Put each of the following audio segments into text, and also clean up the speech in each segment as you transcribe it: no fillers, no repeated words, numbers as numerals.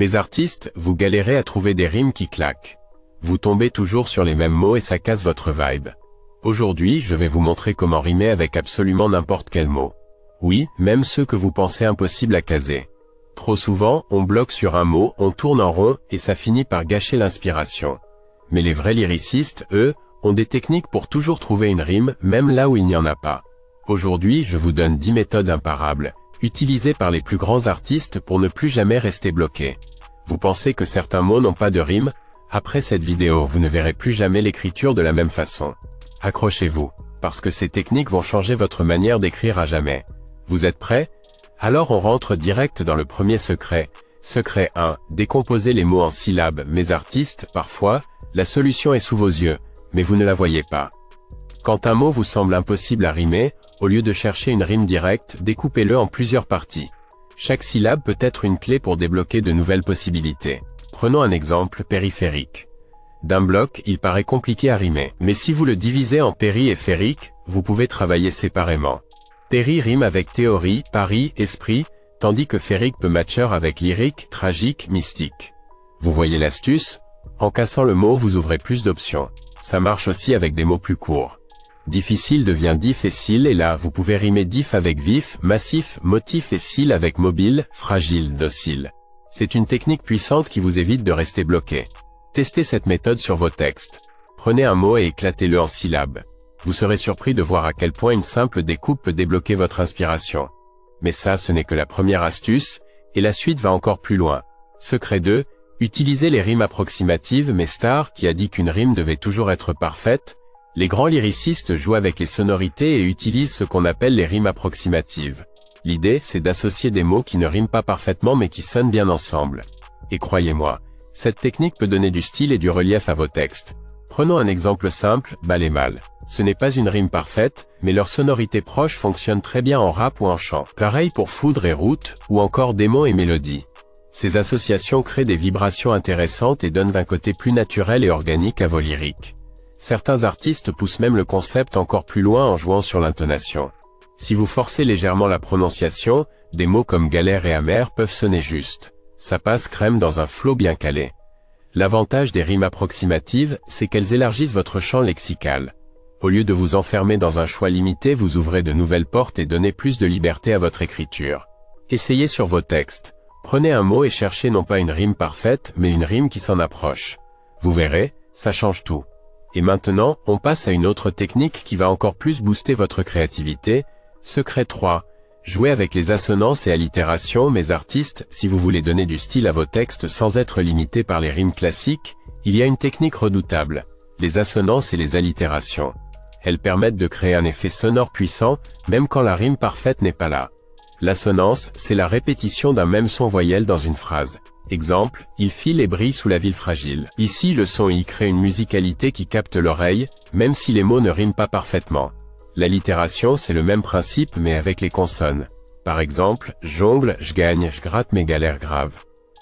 Mes artistes, vous galérez à trouver des rimes qui claquent. Vous tombez toujours sur les mêmes mots et ça casse votre vibe. Aujourd'hui, je vais vous montrer comment rimer avec absolument n'importe quel mot. Oui, même ceux que vous pensez impossibles à caser. Trop souvent, on bloque sur un mot, on tourne en rond, et ça finit par gâcher l'inspiration. Mais les vrais lyricistes, eux, ont des techniques pour toujours trouver une rime, même là où il n'y en a pas. Aujourd'hui, je vous donne 10 méthodes imparables, utilisées par les plus grands artistes pour ne plus jamais rester bloqués. Vous pensez que certains mots n'ont pas de rime? Après cette vidéo, vous ne verrez plus jamais l'écriture de la même façon. Accrochez-vous, parce que ces techniques vont changer votre manière d'écrire à jamais. Vous êtes prêts? Alors on rentre direct dans le premier secret. Secret 1. Décomposez les mots en syllabes. Mes artistes, parfois, la solution est sous vos yeux, mais vous ne la voyez pas. Quand un mot vous semble impossible à rimer, au lieu de chercher une rime directe, découpez-le en plusieurs parties. Chaque syllabe peut être une clé pour débloquer de nouvelles possibilités. Prenons un exemple périphérique. D'un bloc, il paraît compliqué à rimer, mais si vous le divisez en péri et phérique, vous pouvez travailler séparément. Péri rime avec théorie, pari, esprit, tandis que phérique peut matcher avec lyrique, tragique, mystique. Vous voyez l'astuce? En cassant le mot, vous ouvrez plus d'options. Ça marche aussi avec des mots plus courts. Difficile devient difficile et là, vous pouvez rimer diff avec vif, massif, motif et cile avec mobile, fragile, docile. C'est une technique puissante qui vous évite de rester bloqué. Testez cette méthode sur vos textes. Prenez un mot et éclatez-le en syllabes. Vous serez surpris de voir à quel point une simple découpe peut débloquer votre inspiration. Mais ça, ce n'est que la première astuce, et la suite va encore plus loin. Secret 2. Utilisez les rimes approximatives. Mais Star, qui a dit qu'une rime devait toujours être parfaite, les grands lyricistes jouent avec les sonorités et utilisent ce qu'on appelle les rimes approximatives. L'idée, c'est d'associer des mots qui ne riment pas parfaitement mais qui sonnent bien ensemble. Et croyez-moi, cette technique peut donner du style et du relief à vos textes. Prenons un exemple simple, bal et mal. Ce n'est pas une rime parfaite, mais leur sonorité proche fonctionne très bien en rap ou en chant. Pareil pour foudre et route, ou encore démon et mélodie. Ces associations créent des vibrations intéressantes et donnent un côté plus naturel et organique à vos lyriques. Certains artistes poussent même le concept encore plus loin en jouant sur l'intonation. Si vous forcez légèrement la prononciation, des mots comme galère et amer peuvent sonner juste. Ça passe crème dans un flow bien calé. L'avantage des rimes approximatives, c'est qu'elles élargissent votre champ lexical. Au lieu de vous enfermer dans un choix limité, vous ouvrez de nouvelles portes et donnez plus de liberté à votre écriture. Essayez sur vos textes. Prenez un mot et cherchez non pas une rime parfaite, mais une rime qui s'en approche. Vous verrez, ça change tout. Et maintenant, on passe à une autre technique qui va encore plus booster votre créativité. Secret 3. Jouez avec les assonances et allitérations. Mes artistes, si vous voulez donner du style à vos textes sans être limité par les rimes classiques, il y a une technique redoutable, les assonances et les allitérations. Elles permettent de créer un effet sonore puissant, même quand la rime parfaite n'est pas là. L'assonance, c'est la répétition d'un même son voyelle dans une phrase. Exemple, il file et brille sous la ville fragile. Ici, le son y crée une musicalité qui capte l'oreille, même si les mots ne riment pas parfaitement. L'allitération, c'est le même principe mais avec les consonnes. Par exemple, jongle, je gagne, je gratte mes galères graves.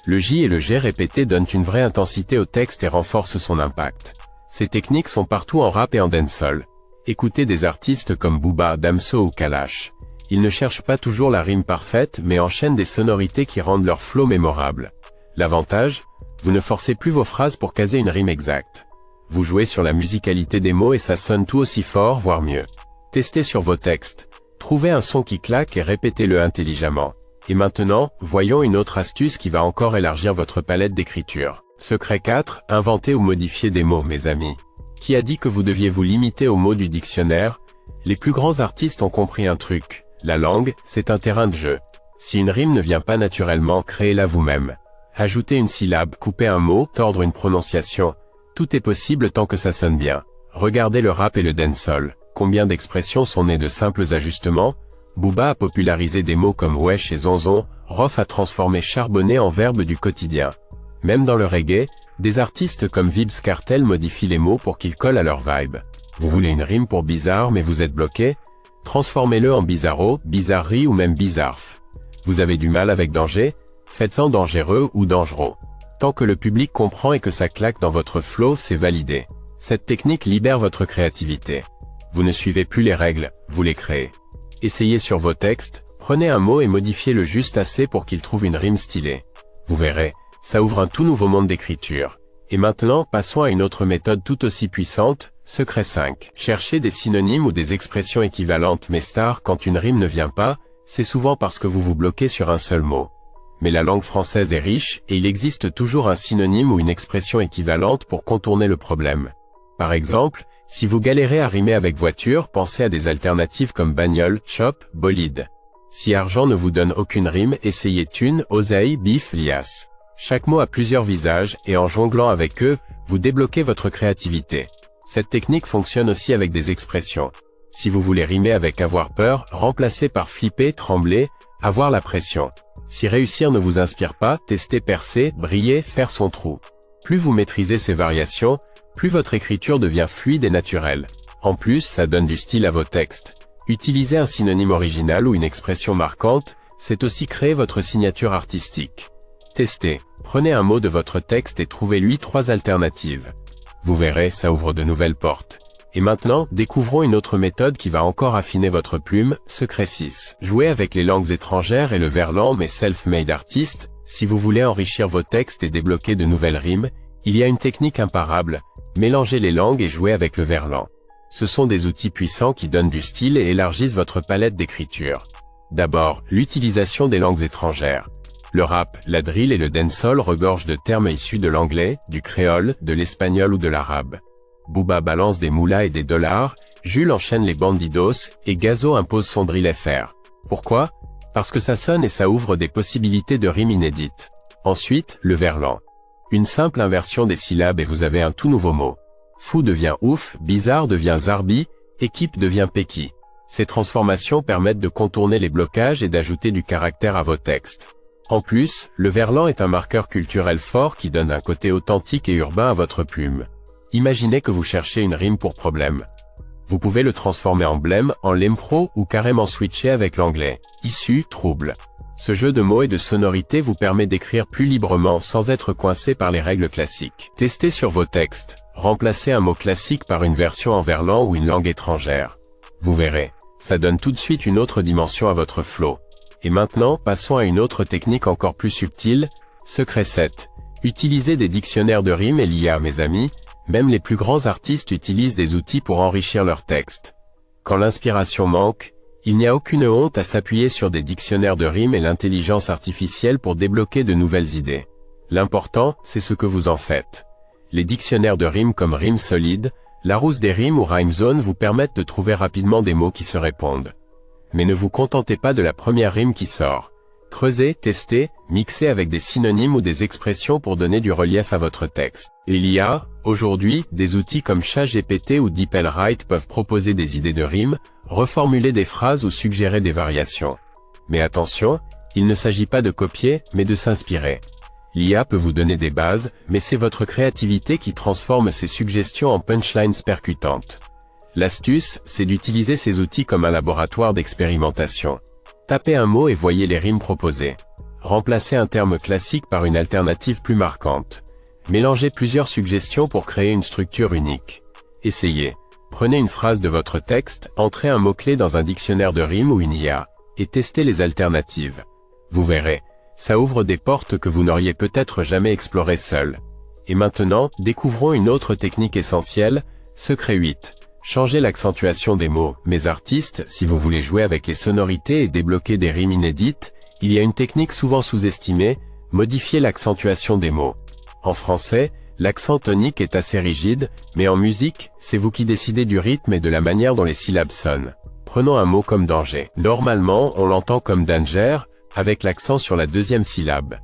Le J et le G répétés donnent une vraie intensité au texte et renforcent son impact. Ces techniques sont partout en rap et en dancehall. Écoutez des artistes comme Booba, Damso ou Kalash. Ils ne cherchent pas toujours la rime parfaite mais enchaînent des sonorités qui rendent leur flow mémorable. L'avantage, vous ne forcez plus vos phrases pour caser une rime exacte. Vous jouez sur la musicalité des mots et ça sonne tout aussi fort, voire mieux. Testez sur vos textes. Trouvez un son qui claque et répétez-le intelligemment. Et maintenant, voyons une autre astuce qui va encore élargir votre palette d'écriture. Secret 4. Inventez ou modifiez des mots, mes amis. Qui a dit que vous deviez vous limiter aux mots du dictionnaire? Les plus grands artistes ont compris un truc. La langue, c'est un terrain de jeu. Si une rime ne vient pas naturellement, créez-la vous-même. Ajoutez une syllabe, coupez un mot, tordre une prononciation. Tout est possible tant que ça sonne bien. Regardez le rap et le dancehall. Combien d'expressions sont nées de simples ajustements? Booba a popularisé des mots comme wesh et zonzon, Rof a transformé charbonner en verbe du quotidien. Même dans le reggae, des artistes comme Vybz Kartel modifient les mots pour qu'ils collent à leur vibe. Vous voulez une rime pour bizarre mais vous êtes bloqué? Transformez-le en bizarro, bizarrerie ou même bizarf. Vous avez du mal avec danger? Faites-en dangereux ou dangereux. Tant que le public comprend et que ça claque dans votre flow, c'est validé. Cette technique libère votre créativité. Vous ne suivez plus les règles, vous les créez. Essayez sur vos textes, prenez un mot et modifiez-le juste assez pour qu'il trouve une rime stylée. Vous verrez, ça ouvre un tout nouveau monde d'écriture. Et maintenant, passons à une autre méthode tout aussi puissante, secret 5. Cherchez des synonymes ou des expressions équivalentes mais stars quand une rime ne vient pas, c'est souvent parce que vous vous bloquez sur un seul mot. Mais la langue française est riche, et il existe toujours un synonyme ou une expression équivalente pour contourner le problème. Par exemple, si vous galérez à rimer avec voiture, pensez à des alternatives comme bagnole, chop, bolide. Si argent ne vous donne aucune rime, essayez thune, oseille, bif, liasse. Chaque mot a plusieurs visages, et en jonglant avec eux, vous débloquez votre créativité. Cette technique fonctionne aussi avec des expressions. Si vous voulez rimer avec avoir peur, remplacez par flipper, trembler, avoir la pression. Si réussir ne vous inspire pas, testez percer, briller, faire son trou. Plus vous maîtrisez ces variations, plus votre écriture devient fluide et naturelle. En plus, ça donne du style à vos textes. Utiliser un synonyme original ou une expression marquante, c'est aussi créer votre signature artistique. Testez. Prenez un mot de votre texte et trouvez-lui 3 alternatives. Vous verrez, ça ouvre de nouvelles portes. Et maintenant, découvrons une autre méthode qui va encore affiner votre plume, secret 6. Jouez avec les langues étrangères et le verlan mais self-made artist. Si vous voulez enrichir vos textes et débloquer de nouvelles rimes, il y a une technique imparable, mélangez les langues et jouez avec le verlan. Ce sont des outils puissants qui donnent du style et élargissent votre palette d'écriture. D'abord, l'utilisation des langues étrangères. Le rap, la drill et le dancehall regorgent de termes issus de l'anglais, du créole, de l'espagnol ou de l'arabe. Booba balance des moulas et des dollars, Jules enchaîne les bandidos, et Gazo impose son drill FR. Pourquoi? Parce que ça sonne et ça ouvre des possibilités de rimes inédites. Ensuite, le verlan. Une simple inversion des syllabes et vous avez un tout nouveau mot. Fou devient ouf, bizarre devient zarbi, équipe devient péki. Ces transformations permettent de contourner les blocages et d'ajouter du caractère à vos textes. En plus, le verlan est un marqueur culturel fort qui donne un côté authentique et urbain à votre plume. Imaginez que vous cherchez une rime pour problème. Vous pouvez le transformer en blême, en l'impro ou carrément switcher avec l'anglais. Issue, trouble. Ce jeu de mots et de sonorités vous permet d'écrire plus librement sans être coincé par les règles classiques. Testez sur vos textes. Remplacez un mot classique par une version en verlan ou une langue étrangère. Vous verrez, ça donne tout de suite une autre dimension à votre flow. Et maintenant, passons à une autre technique encore plus subtile, secret 7. Utilisez des dictionnaires de rimes et l'IA, mes amis. Même les plus grands artistes utilisent des outils pour enrichir leurs textes. Quand l'inspiration manque, il n'y a aucune honte à s'appuyer sur des dictionnaires de rimes et l'intelligence artificielle pour débloquer de nouvelles idées. L'important, c'est ce que vous en faites. Les dictionnaires de rimes comme Rime Solide, Larousse des rimes ou RhymeZone vous permettent de trouver rapidement des mots qui se répondent. Mais ne vous contentez pas de la première rime qui sort. Creusez, testez, mixez avec des synonymes ou des expressions pour donner du relief à votre texte. Et il y a, aujourd'hui, des outils comme ChatGPT ou DeepL peuvent proposer des idées de rimes, reformuler des phrases ou suggérer des variations. Mais attention, il ne s'agit pas de copier, mais de s'inspirer. L'IA peut vous donner des bases, mais c'est votre créativité qui transforme ces suggestions en punchlines percutantes. L'astuce, c'est d'utiliser ces outils comme un laboratoire d'expérimentation. Tapez un mot et voyez les rimes proposées. Remplacez un terme classique par une alternative plus marquante. Mélangez plusieurs suggestions pour créer une structure unique. Essayez. Prenez une phrase de votre texte, entrez un mot-clé dans un dictionnaire de rimes ou une IA, et testez les alternatives. Vous verrez, ça ouvre des portes que vous n'auriez peut-être jamais explorées seul. Et maintenant, découvrons une autre technique essentielle, secret 8. Changez l'accentuation des mots. Mes artistes, si vous voulez jouer avec les sonorités et débloquer des rimes inédites, il y a une technique souvent sous-estimée, modifier l'accentuation des mots. En français, l'accent tonique est assez rigide, mais en musique, c'est vous qui décidez du rythme et de la manière dont les syllabes sonnent. Prenons un mot comme danger. Normalement, on l'entend comme danger, avec l'accent sur la deuxième syllabe.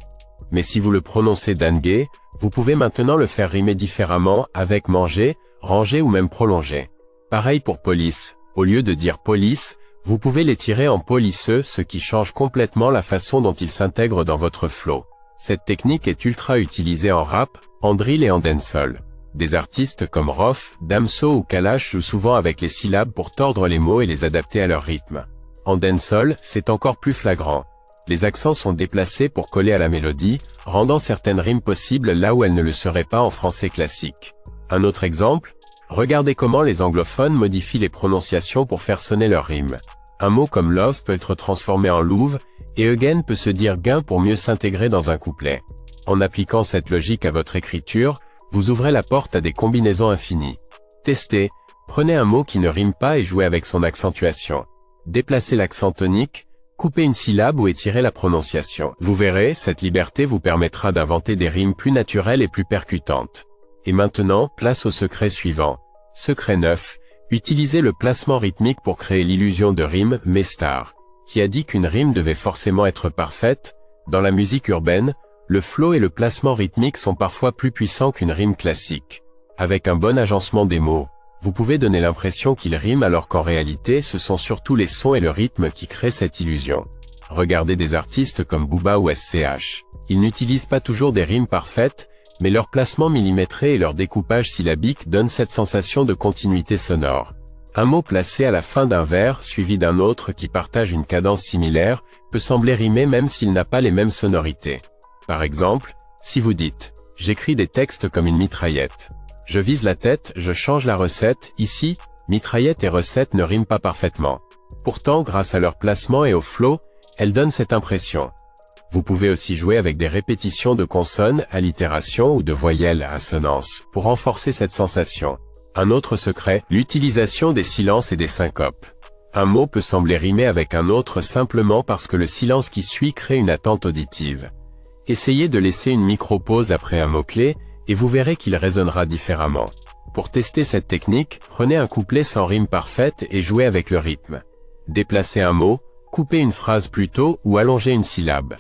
Mais si vous le prononcez dangué, vous pouvez maintenant le faire rimer différemment avec manger, ranger ou même prolonger. Pareil pour police. Au lieu de dire police, vous pouvez l'étirer en polisseux, ce qui change complètement la façon dont il s'intègre dans votre flow. Cette technique est ultra utilisée en rap, en drill et en dancehall. Des artistes comme Rof, Damso ou Kalash jouent souvent avec les syllabes pour tordre les mots et les adapter à leur rythme. En dancehall, c'est encore plus flagrant. Les accents sont déplacés pour coller à la mélodie, rendant certaines rimes possibles là où elles ne le seraient pas en français classique. Un autre exemple, regardez comment les anglophones modifient les prononciations pour faire sonner leurs rimes. Un mot comme love peut être transformé en louve, et again peut se dire gain pour mieux s'intégrer dans un couplet. En appliquant cette logique à votre écriture, vous ouvrez la porte à des combinaisons infinies. Testez, prenez un mot qui ne rime pas et jouez avec son accentuation. Déplacez l'accent tonique, coupez une syllabe ou étirez la prononciation. Vous verrez, cette liberté vous permettra d'inventer des rimes plus naturelles et plus percutantes. Et maintenant, place au secret suivant. Secret 9. Utilisez le placement rythmique pour créer l'illusion de rime, Mestar. Qui a dit qu'une rime devait forcément être parfaite? Dans la musique urbaine, le flow et le placement rythmique sont parfois plus puissants qu'une rime classique. Avec un bon agencement des mots, vous pouvez donner l'impression qu'ils riment alors qu'en réalité ce sont surtout les sons et le rythme qui créent cette illusion. Regardez des artistes comme Booba ou SCH. Ils n'utilisent pas toujours des rimes parfaites, mais leur placement millimétré et leur découpage syllabique donnent cette sensation de continuité sonore. Un mot placé à la fin d'un vers suivi d'un autre qui partage une cadence similaire peut sembler rimer même s'il n'a pas les mêmes sonorités. Par exemple, si vous dites « J'écris des textes comme une mitraillette ». Je vise la tête, je change la recette, ici, mitraillette et recette ne riment pas parfaitement. Pourtant, grâce à leur placement et au flow, elles donnent cette impression. Vous pouvez aussi jouer avec des répétitions de consonnes, allitérations ou de voyelles à assonance, pour renforcer cette sensation. Un autre secret, l'utilisation des silences et des syncopes. Un mot peut sembler rimer avec un autre simplement parce que le silence qui suit crée une attente auditive. Essayez de laisser une micro-pause après un mot-clé, et vous verrez qu'il résonnera différemment. Pour tester cette technique, prenez un couplet sans rime parfaite et jouez avec le rythme. Déplacez un mot, coupez une phrase plus tôt ou allongez une syllabe.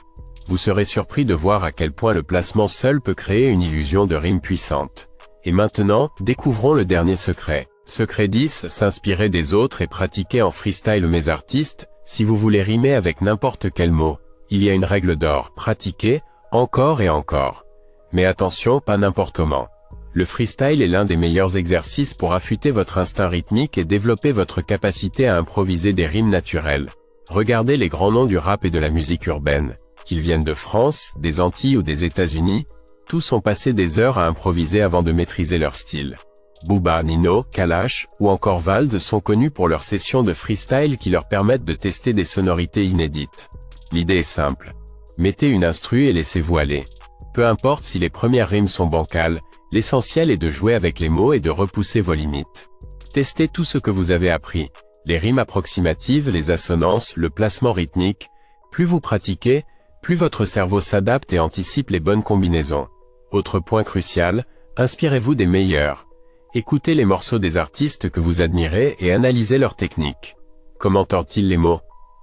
Vous serez surpris de voir à quel point le placement seul peut créer une illusion de rime puissante. Et maintenant, découvrons le dernier secret. Secret 10, s'inspirer des autres et pratiquer en freestyle. Mes artistes, si vous voulez rimer avec n'importe quel mot, il y a une règle d'or, pratiquez, encore et encore. Mais attention, pas n'importe comment. Le freestyle est l'un des meilleurs exercices pour affûter votre instinct rythmique et développer votre capacité à improviser des rimes naturelles. Regardez les grands noms du rap et de la musique urbaine. Qu'ils viennent de France, des Antilles ou des États-Unis, tous ont passé des heures à improviser avant de maîtriser leur style. Booba, Nino, Kalash ou encore Vald sont connus pour leurs sessions de freestyle qui leur permettent de tester des sonorités inédites. L'idée est simple. Mettez une instru et laissez-vous aller. Peu importe si les premières rimes sont bancales, l'essentiel est de jouer avec les mots et de repousser vos limites. Testez tout ce que vous avez appris, les rimes approximatives, les assonances, le placement rythmique. Plus vous pratiquez, plus votre cerveau s'adapte et anticipe les bonnes combinaisons. Autre point crucial, inspirez-vous des meilleurs. Écoutez les morceaux des artistes que vous admirez et analysez leurs techniques. Comment tordent-ils les mots?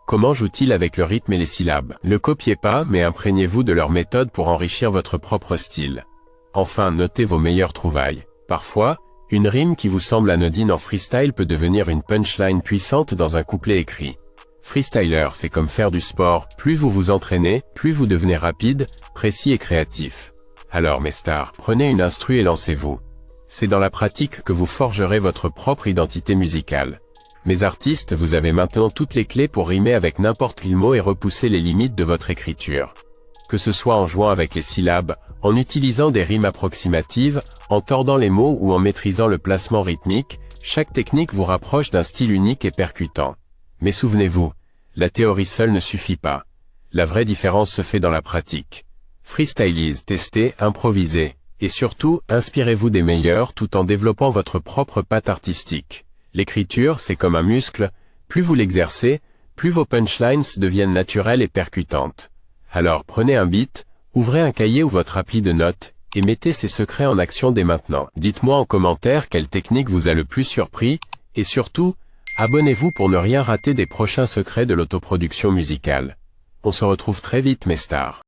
Comment jouent-ils avec le rythme et les syllabes? Ne copiez pas, mais imprégnez-vous de leur méthode pour enrichir votre propre style. Enfin, notez vos meilleures trouvailles. Parfois, une rime qui vous semble anodine en freestyle peut devenir une punchline puissante dans un couplet écrit. Freestyler, c'est comme faire du sport. Plus vous vous entraînez, plus vous devenez rapide, précis et créatif. Alors mes stars, prenez une instru et lancez-vous. C'est dans la pratique que vous forgerez votre propre identité musicale. Mes artistes, vous avez maintenant toutes les clés pour rimer avec n'importe quel mot et repousser les limites de votre écriture. Que ce soit en jouant avec les syllabes, en utilisant des rimes approximatives, en tordant les mots ou en maîtrisant le placement rythmique, chaque technique vous rapproche d'un style unique et percutant. Mais souvenez-vous, la théorie seule ne suffit pas. La vraie différence se fait dans la pratique. Freestylise, testez, improvisez, et surtout, inspirez-vous des meilleurs tout en développant votre propre patte artistique. L'écriture, c'est comme un muscle, plus vous l'exercez, plus vos punchlines deviennent naturelles et percutantes. Alors prenez un beat, ouvrez un cahier ou votre appli de notes, et mettez ces secrets en action dès maintenant. Dites-moi en commentaire quelle technique vous a le plus surpris, et surtout, abonnez-vous pour ne rien rater des prochains secrets de l'autoproduction musicale. On se retrouve très vite mes stars.